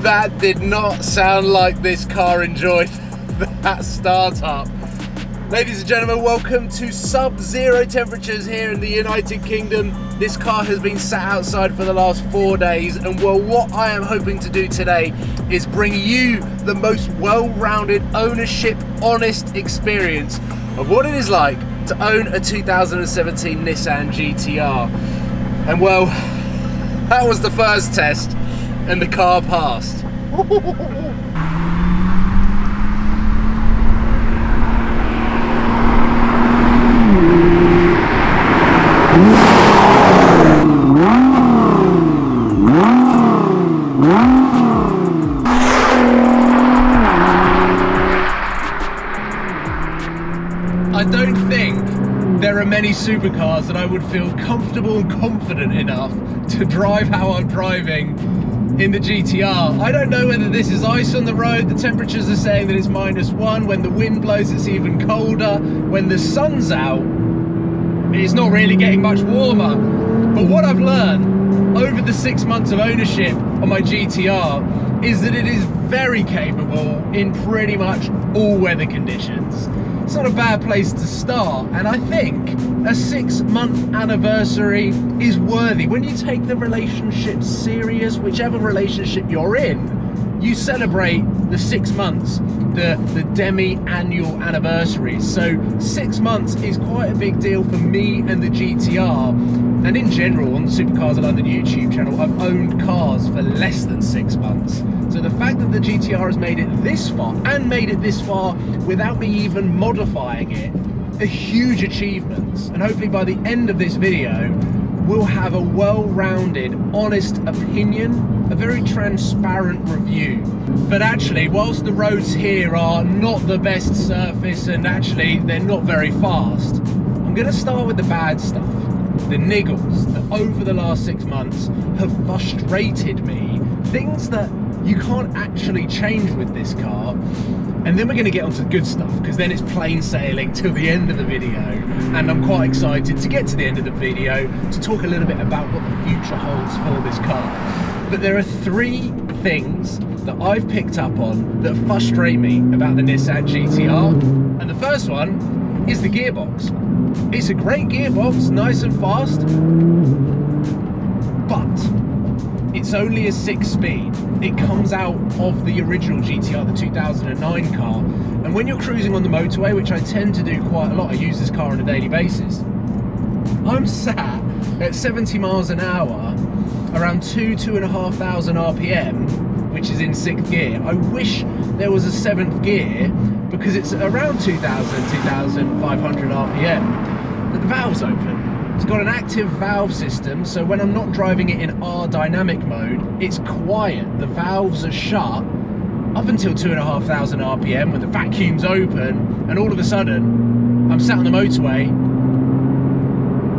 That did not sound like this car enjoyed that startup. Ladies and gentlemen, welcome to sub-zero temperatures here in the United Kingdom. This car has been sat outside for the last 4 days, and well, what I am hoping to do today is bring you the most well-rounded ownership, honest experience of what it is like to own a 2017 Nissan GT-R. And well, that was the first test, and the car passed. I don't think there are many supercars that I would feel comfortable and confident enough to drive how I'm driving in the GT-R. I don't know whether this is ice on the road. The temperatures are saying that it's -1. When the wind blows, it's even colder. When the sun's out, it's not really getting much warmer. But what I've learned over the 6 months of ownership on my GT-R is that it is very capable in pretty much all weather conditions. It's not a bad place to start, and I think a 6-month anniversary is worthy. When you take the relationship serious, whichever relationship you're in, you celebrate the 6 months, the demi-annual anniversaries. So 6 months is quite a big deal for me and the GT-R. And in general, on the Supercars of London YouTube channel, I've owned cars for less than 6 months. So the fact that the GT-R has made it this far, and made it this far without me even modifying it, are huge achievements. And hopefully by the end of this video, we'll have a well-rounded, honest opinion, a very transparent review. But actually, whilst the roads here are not the best surface, and actually they're not very fast, I'm gonna start with the bad stuff. The niggles that over the last 6 months have frustrated me, things that you can't actually change with this car. And then we're going to get onto the good stuff, because then it's plain sailing till the end of the video, and I'm quite excited to get to the end of the video to talk a little bit about what the future holds for this car. But there are 3 things that I've picked up on that frustrate me about the Nissan GT-R, and the first one is the gearbox. It's a great gearbox, nice and fast, but it's only a 6-speed. It comes out of the original GT-R, the 2009 car, and when you're cruising on the motorway, which I tend to do quite a lot, I use this car on a daily basis, I'm sat at 70 miles an hour, around 2,500 RPM, which is in 6th gear. I wish there was a 7th gear, because it's around 2,500 RPM, but the valve's open. It's got an active valve system, so when I'm not driving it in R dynamic mode, it's quiet. The valves are shut up until 2,500 RPM when the vacuum's open, and all of a sudden, I'm sat on the motorway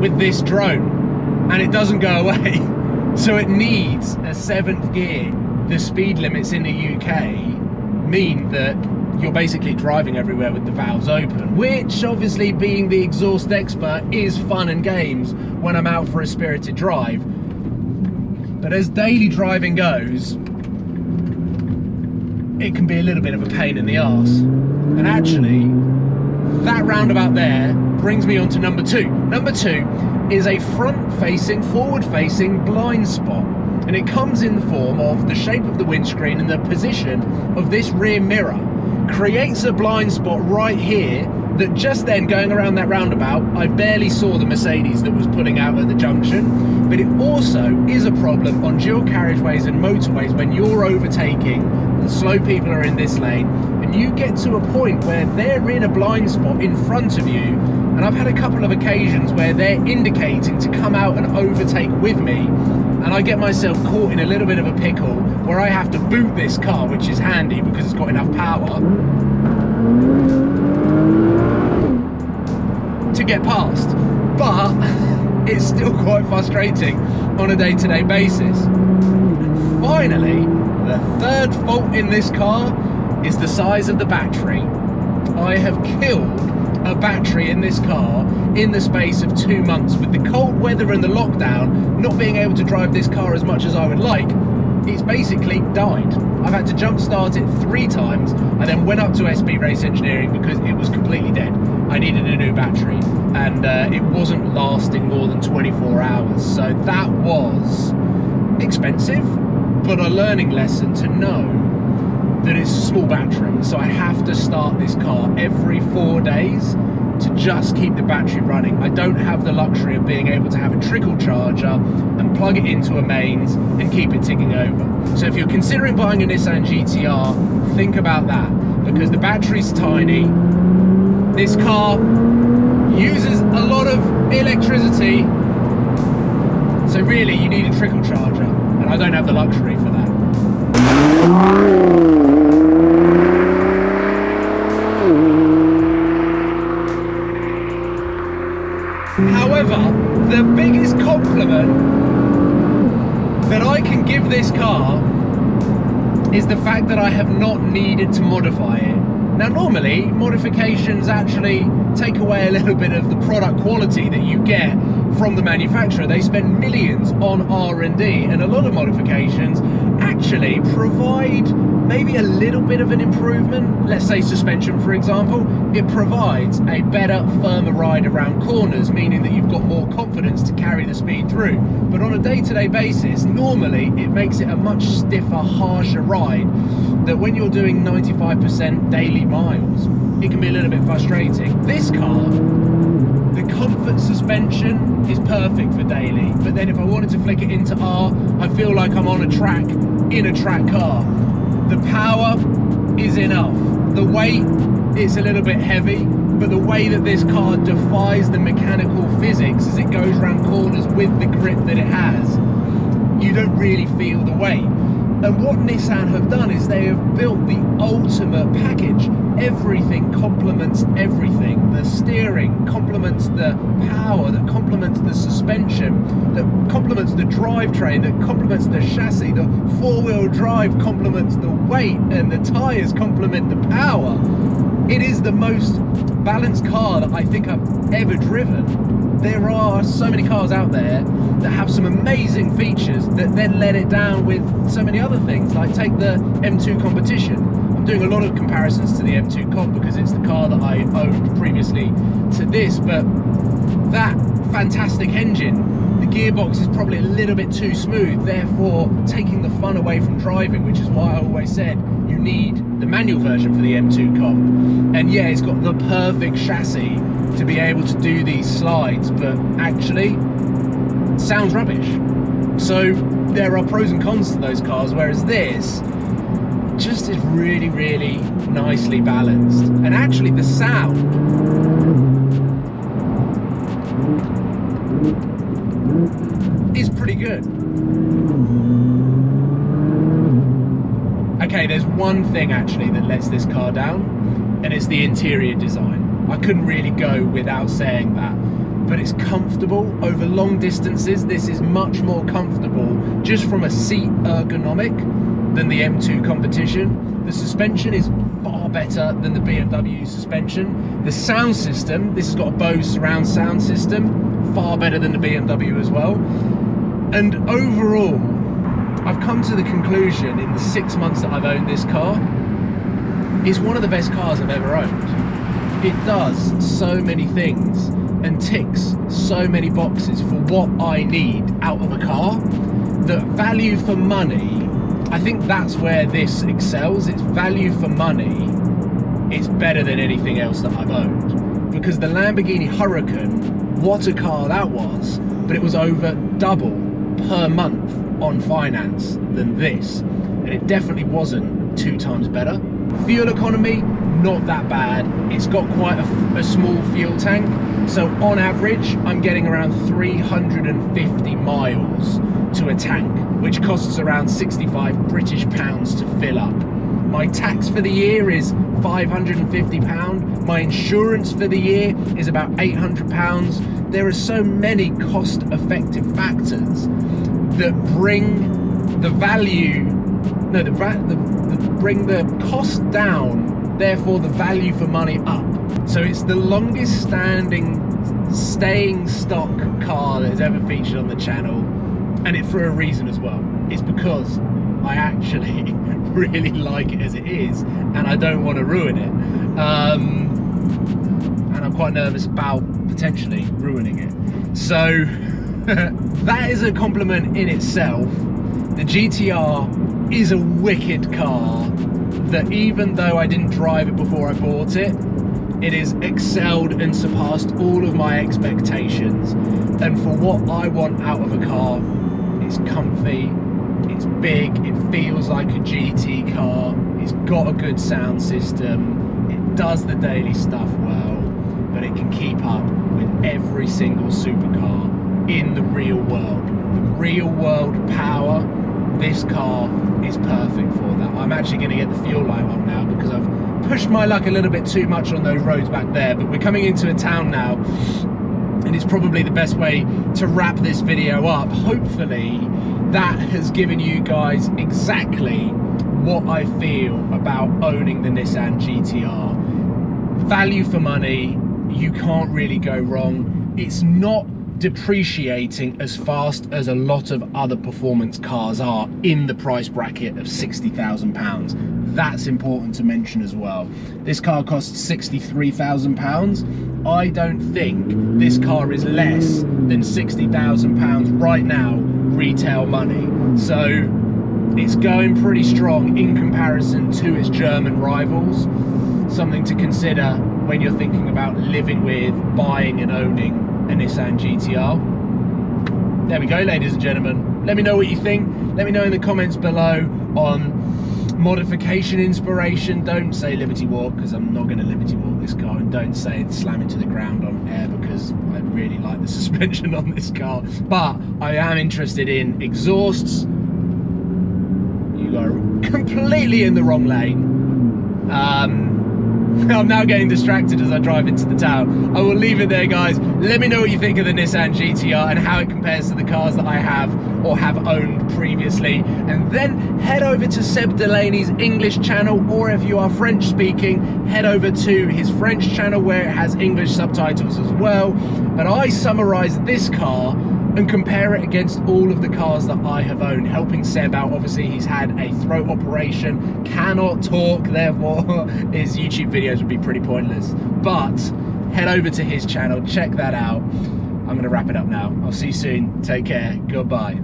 with this drone, and it doesn't go away. So it needs a 7th gear. The speed limits in the UK mean that you're basically driving everywhere with the valves open, which obviously, being the exhaust expert, is fun and games when I'm out for a spirited drive. But as daily driving goes, it can be a little bit of a pain in the arse. And actually, that roundabout there brings me on to number 2. Number 2 is a front-facing, forward-facing blind spot. And it comes in the form of the shape of the windscreen and the position of this rear mirror. Creates a blind spot right here that just then, going around that roundabout, I barely saw the Mercedes that was pulling out at the junction. But it also is a problem on dual carriageways and motorways when you're overtaking and slow people are in this lane, and you get to a point where they're in a blind spot in front of you, and I've had a couple of occasions where they're indicating to come out and overtake with me, and I get myself caught in a little bit of a pickle where I have to boot this car, which is handy because it's got enough power to get past. But it's still quite frustrating on a day-to-day basis. And finally, the third fault in this car is the size of the battery. I have killed a battery in this car in the space of 2 months. With the cold weather and the lockdown, not being able to drive this car as much as I would like, it's basically died. I've had to jump start it 3 times. I then went up to SB Race Engineering because it was completely dead. I needed a new battery, and it wasn't lasting more than 24 hours. So that was expensive, but a learning lesson to know that it's a small battery. So I have to start this car every 4 days to just keep the battery running. I don't have the luxury of being able to have a trickle charger and plug it into a mains and keep it ticking over. So if you're considering buying a Nissan GT-R, think about that, because the battery's tiny. This car uses a lot of electricity, so really you need a trickle charger, and I don't have the luxury for that. However, the biggest compliment that I can give this car is the fact that I have not needed to modify it. Now, normally, modifications actually take away a little bit of the product quality that you get from the manufacturer. They spend millions on R&D, and a lot of modifications actually provide maybe a little bit of an improvement. Let's say suspension, for example. It provides a better, firmer ride around corners, meaning that you've got more confidence to carry the speed through. But on a day-to-day basis, normally it makes it a much stiffer, harsher ride, that when you're doing 95% daily miles, it can be a little bit frustrating. This car, the comfort suspension is perfect for daily, but then if I wanted to flick it into R, I feel like I'm on a track, in a track car. The power is enough. The weight is a little bit heavy, but the way that this car defies the mechanical physics as it goes around corners with the grip that it has, you don't really feel the weight. And what Nissan have done is they have built the ultimate package. Everything complements everything. The steering complements the power, that complements the suspension, that complements the drivetrain, that complements the chassis. The 4-wheel drive complements the weight, and the tyres complement the power. It is the most balanced car that I think I've ever driven. There are so many cars out there that have some amazing features that then let it down with so many other things. Like take the M2 Competition. I'm doing a lot of comparisons to the M2 Comp because it's the car that I owned previously to this, but that fantastic engine, the gearbox is probably a little bit too smooth, therefore taking the fun away from driving, which is why I always said you need the manual version for the M2 Comp. And yeah, it's got the perfect chassis to be able to do these slides, but actually it sounds rubbish. So there are pros and cons to those cars, whereas this just is really, really nicely balanced. And actually the sound is pretty good. Okay, there's one thing actually that lets this car down, and it's the interior design. I couldn't really go without saying that, but it's comfortable over long distances. This is much more comfortable just from a seat ergonomic than the M2 Competition. The suspension is far better than the BMW suspension. The sound system, this has got a Bose surround sound system, far better than the BMW as well. And overall, I've come to the conclusion in the 6 months that I've owned this car, it's one of the best cars I've ever owned. It does so many things and ticks so many boxes for what I need out of a car. The value for money, I think that's where this excels. It's value for money. It's better than anything else that I've owned, because the Lamborghini Huracan, what a car that was, but it was over double per month on finance than this, and it definitely wasn't 2 times better. Fuel economy, not that bad. It's got quite a small fuel tank, so on average I'm getting around 350 miles to a tank, which costs around 65 British pounds to fill up. My tax for the year is £550. My insurance for the year is about £800. There are so many cost-effective factors that bring the value, bring the cost down, therefore the value for money up. So it's the longest staying stock car that has ever featured on the channel, and it for a reason as well. It's because I actually really like it as it is, and I don't want to ruin it. And I'm quite nervous about potentially ruining it. So that is a compliment in itself. The GT-R is a wicked car that, even though I didn't drive it before I bought it, it has excelled and surpassed all of my expectations. And for what I want out of a car, it's comfy, it's big, it feels like a GT car, it's got a good sound system, it does the daily stuff well, but it can keep up with every single supercar in the real world. The real world power, this car is perfect for that. I'm actually going to get the fuel light on now because I've pushed my luck a little bit too much on those roads back there, but we're coming into a town now, and it's probably the best way to wrap this video up. Hopefully that has given you guys exactly what I feel about owning the Nissan GT-R. Value for money, you can't really go wrong. It's not depreciating as fast as a lot of other performance cars are in the price bracket of £60,000. That's important to mention as well. This car costs £63,000. I don't think this car is less than £60,000 right now, retail money. So it's going pretty strong in comparison to its German rivals. Something to consider when you're thinking about living with, buying and owning a Nissan GT-R. There we go, ladies and gentlemen. Let me know what you think. Let me know in the comments below on modification inspiration. Don't say Liberty Walk, because I'm not going to Liberty Walk this car, and don't say slam it to the ground on air, because I really like the suspension on this car. But I am interested in exhausts. You go completely in the wrong lane. I'm now getting distracted as I drive into the town. I will leave it there, guys. Let me know what you think of the Nissan GT-R and how it compares to the cars that I have or have owned previously. And then head over to Seb Delaney's English channel, or if you are French speaking, head over to his French channel where it has English subtitles as well. But I summarise this car and compare it against all of the cars that I have owned, helping Seb out. Obviously, he's had a throat operation, cannot talk, therefore his YouTube videos would be pretty pointless. But head over to his channel, check that out. I'm going to wrap it up now. I'll see you soon. Take care. Goodbye.